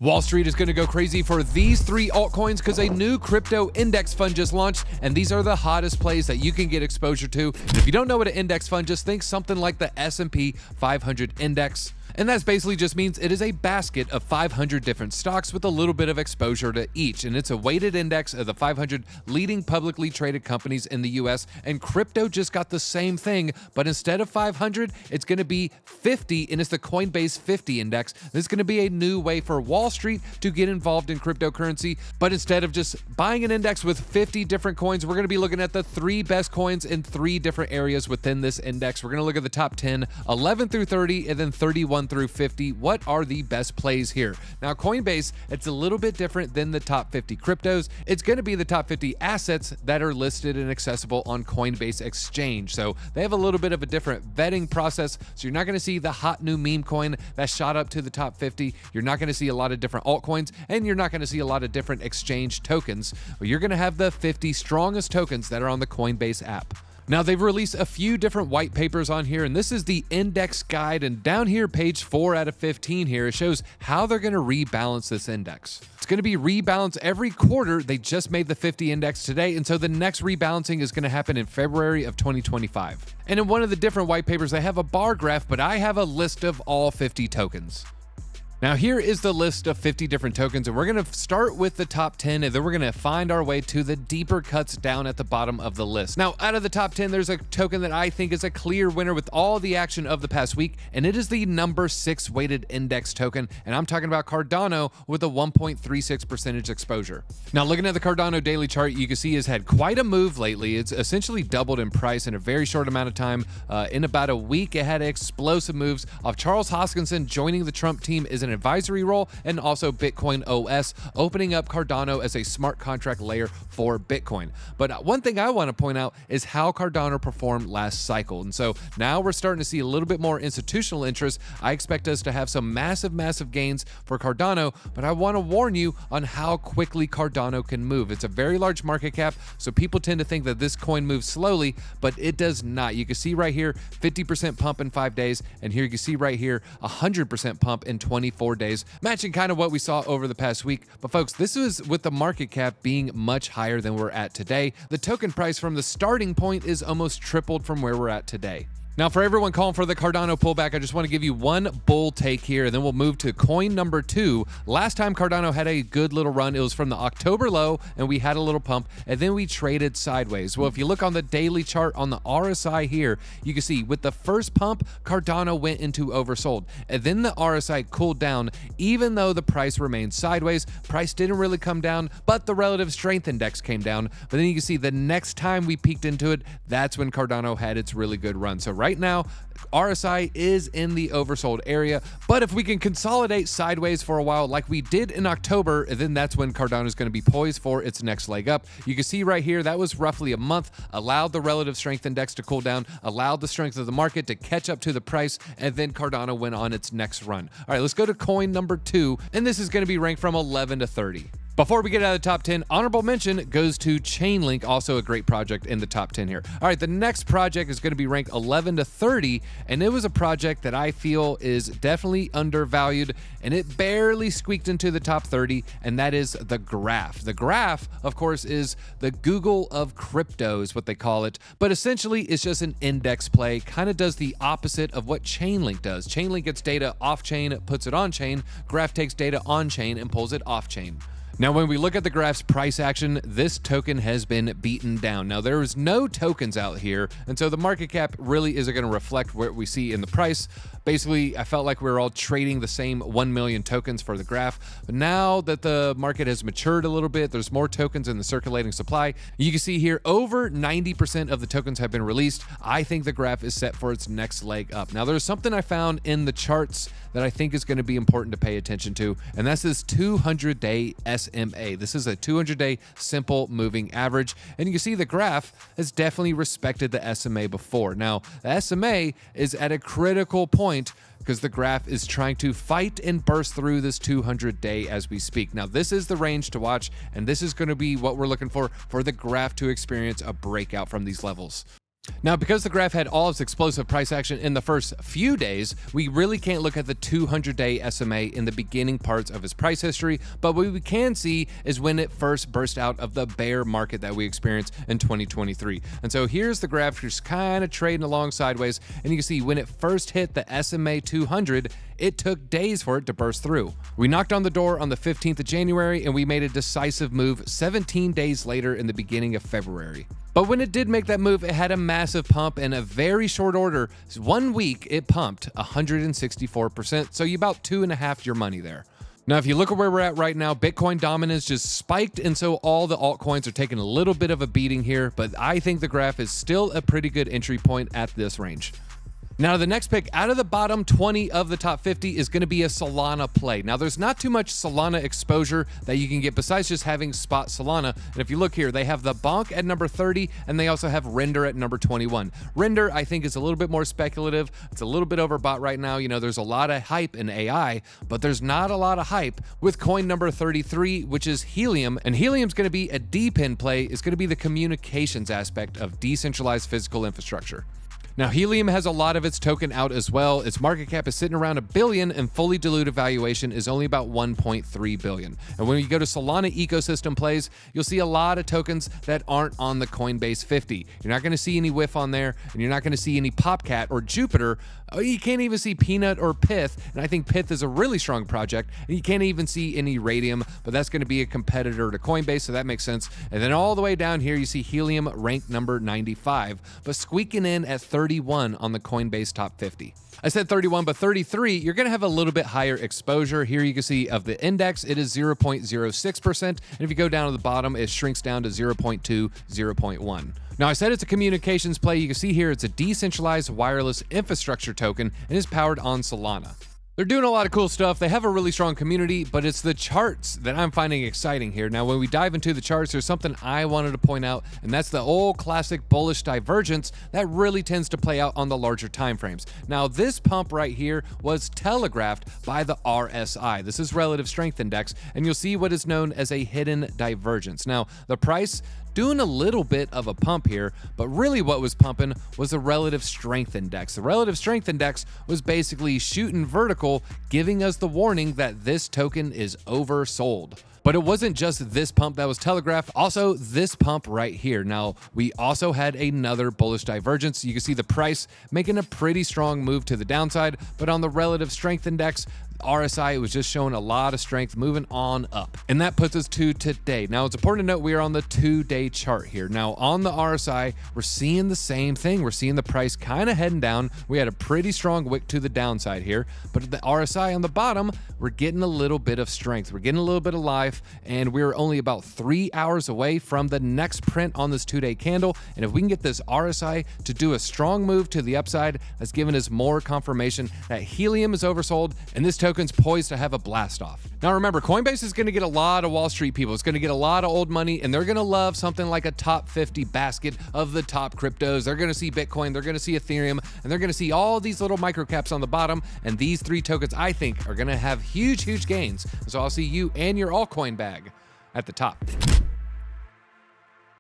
Wall Street is going to go crazy for these three altcoins because a new crypto index fund just launched, and these are the hottest plays that you can get exposure to. And if you don't know what an index fund, just think something like the S&P 500 index. And that basically just means it is a basket of 500 different stocks with a little bit of exposure to each. And it's a weighted index of the 500 leading publicly traded companies in the US. And crypto just got the same thing, but instead of 500, it's going to be 50, and it's the Coinbase 50 index. This is going to be a new way for Wall Street to get involved in cryptocurrency. But instead of just buying an index with 50 different coins, we're going to be looking at the 3 best coins in 3 different areas within this index. We're going to look at the top 10, 11 through 30, and then 31 through 50. What are the best plays here? Now, Coinbase, it's a little bit different than the top 50 cryptos. It's going to be the top 50 assets that are listed and accessible on Coinbase Exchange. So they have a little bit of a different vetting process. So you're not going to see the hot new meme coin that shot up to the top 50. You're not going to see a lot of different altcoins, and you're not going to see a lot of different exchange tokens. But you're going to have the 50 strongest tokens that are on the Coinbase app. Now, they've released a few different white papers on here, and this is the index guide. And down here, page 4 out of 15 here, it shows how they're going to rebalance this index. It's going to be rebalanced every quarter. They just made the 50 index today, and so the next rebalancing is going to happen in February of 2025. And in one of the different white papers, they have a bar graph, but I have a list of all 50 tokens. Now, here is the list of 50 different tokens, and we're going to start with the top 10, and then we're going to find our way to the deeper cuts down at the bottom of the list. Now, out of the top 10, there's a token that I think is a clear winner with all the action of the past week, and it is the number 6 weighted index token, and I'm talking about Cardano with a 1.36% exposure. Now, looking at the Cardano daily chart, you can see it's had quite a move lately. It's essentially doubled in price in a very short amount of time. In about a week, it had explosive moves of Charles Hoskinson joining the Trump team as an advisory role, and also Bitcoin OS opening up Cardano as a smart contract layer for Bitcoin. But one thing I want to point out is how Cardano performed last cycle. And so now we're starting to see a little bit more institutional interest. I expect us to have some massive gains for Cardano, but I want to warn you on how quickly Cardano can move. It's a very large market cap, so people tend to think that this coin moves slowly, but it does not. You can see right here, 50% pump in 5 days, and here you can see right here, 100% pump in 24 days, matching kind of what we saw over the past week. But folks, this is with the market cap being much higher than we're at today. The token price from the starting point is almost tripled from where we're at today. Now, for everyone calling for the Cardano pullback, I just want to give you one bull take here, and then we'll move to coin number 2. Last time Cardano had a good little run, it was from the October low, and we had a little pump, and then we traded sideways. Well, if you look on the daily chart on the RSI here, you can see with the first pump, Cardano went into oversold, and then the RSI cooled down. Even though the price remained sideways, price didn't really come down, but the relative strength index came down. But then you can see the next time we peeked into it, that's when Cardano had its really good run. So right now, RSI is in the oversold area, but if we can consolidate sideways for a while like we did in October, then that's when Cardano is going to be poised for its next leg up. You can see right here, that was roughly a month, allowed the relative strength index to cool down, allowed the strength of the market to catch up to the price, and then Cardano went on its next run. All right, let's go to coin number 2, and this is going to be ranked from 11 to 30. Before we get out of the top 10, honorable mention goes to Chainlink, also a great project in the top 10 here. All right, the next project is going to be ranked 11 to 30, and it was a project that I feel is definitely undervalued, and it barely squeaked into the top 30, and that is the Graph. The Graph, of course, is the Google of crypto is what they call it, but essentially it's just an index play, kind of does the opposite of what Chainlink does. Chainlink gets data off-chain, puts it on-chain. Graph takes data on-chain and pulls it off-chain. Now, when we look at the Graph's price action, this token has been beaten down. Now, there is no tokens out here, and so the market cap really isn't going to reflect what we see in the price. Basically, I felt like we were all trading the same 1 million tokens for the Graph. But now that the market has matured a little bit, there's more tokens in the circulating supply. You can see here, over 90% of the tokens have been released. I think the Graph is set for its next leg up. Now, there's something I found in the charts that I think is going to be important to pay attention to, and that's this 200-day SMA. This is a 200-day simple moving average, and you can see the Graph has definitely respected the SMA before. Now, the SMA is at a critical point because the Graph is trying to fight and burst through this 200-day as we speak. Now, this is the range to watch, and this is going to be what we're looking for the Graph to experience a breakout from these levels. Now, because the graph had all its explosive price action in the first few days, we really can't look at the 200-day SMA in the beginning parts of its price history, but what we can see is when it first burst out of the bear market that we experienced in 2023. And so here's the graph just kind of trading along sideways, and you can see when it first hit the SMA 200, it took days for it to burst through. We knocked on the door on the 15th of January, and we made a decisive move 17 days later in the beginning of February. But when it did make that move, it had a massive pump in a very short order. 1 week, it pumped 164%, so you about 2.5 your money there. Now, if you look at where we're at right now, Bitcoin dominance just spiked, and so all the altcoins are taking a little bit of a beating here, but I think the graph is still a pretty good entry point at this range. Now, the next pick out of the bottom 20 of the top 50 is going to be a Solana play. Now, there's not too much Solana exposure that you can get besides just having spot Solana. And if you look here, they have the Bonk at number 30, and they also have Render at number 21. Render, I think, is a little bit more speculative. It's a little bit overbought right now. You know, there's a lot of hype in AI, but there's not a lot of hype with coin number 33, which is Helium. And Helium's going to be a D-pin play. It's going to be the communications aspect of decentralized physical infrastructure. Now, Helium has a lot of its token out as well. Its market cap is sitting around $1 billion, and fully diluted valuation is only about $1.3 billion. And when you go to Solana ecosystem plays, you'll see a lot of tokens that aren't on the Coinbase 50. You're not going to see any WIF on there, and you're not going to see any Popcat or Jupiter. You can't even see Peanut or Pyth, and I think Pyth is a really strong project, and you can't even see any Radium, but that's going to be a competitor to Coinbase, so that makes sense. And then all the way down here, you see Helium ranked number 95, but squeaking in at 31 on the Coinbase top 50. I said 31, but 33, you're going to have a little bit higher exposure. Here you can see of the index, it is 0.06%, and if you go down to the bottom, it shrinks down to 0.2, 0.1. Now, I said it's a communications play. You can see here it's a decentralized wireless infrastructure token and is powered on Solana. They're doing a lot of cool stuff. They have a really strong community, but it's the charts that I'm finding exciting here. Now, when we dive into the charts, there's something I wanted to point out, and that's the old classic bullish divergence that really tends to play out on the larger time frames. Now, this pump right here was telegraphed by the RSI. This is Relative Strength Index, and you'll see what is known as a hidden divergence. Now, the price doing a little bit of a pump here, but really what was pumping was the Relative Strength Index. The Relative Strength Index was basically shooting vertical, giving us the warning that this token is oversold. But it wasn't just this pump that was telegraphed, also this pump right here. Now, we also had another bullish divergence. You can see the price making a pretty strong move to the downside, but on the Relative Strength Index, RSI was just showing a lot of strength moving on up. And that puts us to today. Now, it's important to note we are on the 2-day chart here. Now, on the RSI, we're seeing the same thing. We're seeing the price kind of heading down. We had a pretty strong wick to the downside here, but at the RSI on the bottom, we're getting a little bit of strength. We're getting a little bit of life, and we're only about 3 hours away from the next print on this 2-day candle. And if we can get this RSI to do a strong move to the upside, that's given us more confirmation that Helium is oversold, and this token's poised to have a blast off. Now remember, Coinbase is going to get a lot of Wall Street people. It's going to get a lot of old money, and they're going to love something like a top 50 basket of the top cryptos. They're going to see Bitcoin, they're going to see Ethereum, and they're going to see all these little micro caps on the bottom. And these 3 tokens, I think, are going to have huge, huge gains. So I'll see you and your altcoin bag at the top.